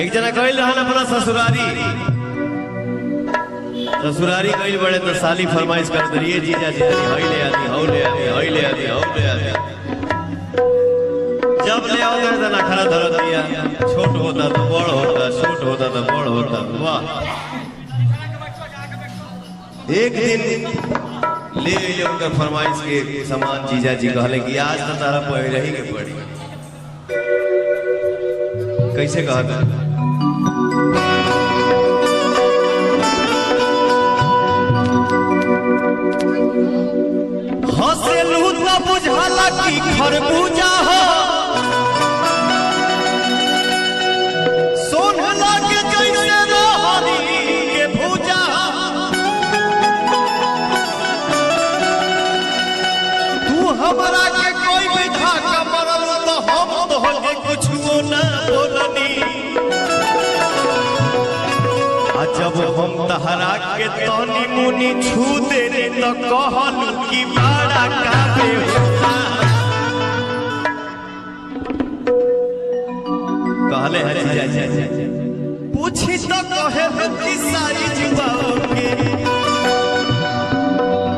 एक जना कहल रहन अपना ससुरारी गई बड़े तो साली फरमाइश कर दिए जीजा जी हई ले आती हौ ले आती हई ले आती हौ ले आती। जब ले आओ तो ना खड़ा धर दिया छोट होता तो बड़ होता छोट होता तो बड़ होता। वाह एक दिन ले उनका फरमाइश के सामान जीजा जी कहले कि आज तो तारा पहले रही के पड़ी। कैसे कहता हंसेलू तो बुझाला कि खरबूजा हो सोनला के जैसे रोहरी के भूजा। तू हमरा के कोई विधा कमरल तो हम तो के कुछो ना बोलनी। जब हम तहरा के तनी मुनी छू देनी तो कहलू कि बड़ा काबे होता। कहले है जीजा जी पूछी तो कहे कि साइज बाओगे।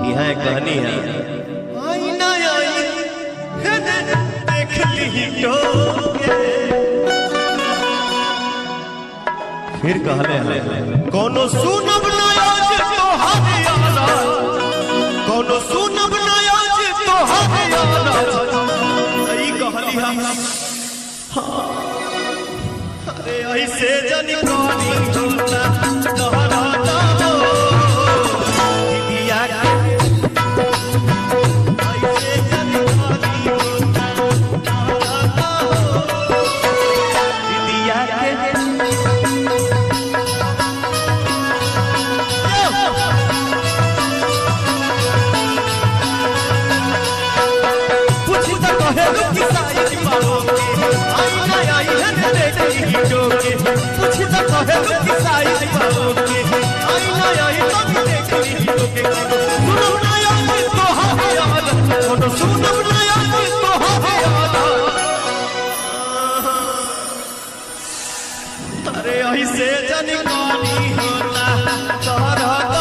यहाँ एक कहानी है आई ना आई देख ली टोके। फिर कहले कोनो सुनब ना आज तोहरे आना कोनो सुनब ना आज तोहरे आना। ई कहली हम अरे ऐसे जनी कोनी होता तोहरा नाम दिया के ऐसे जनी कोनी होता तोहरा नाम दिया के। अरे ऐसे जनी कहानी होता तोहरा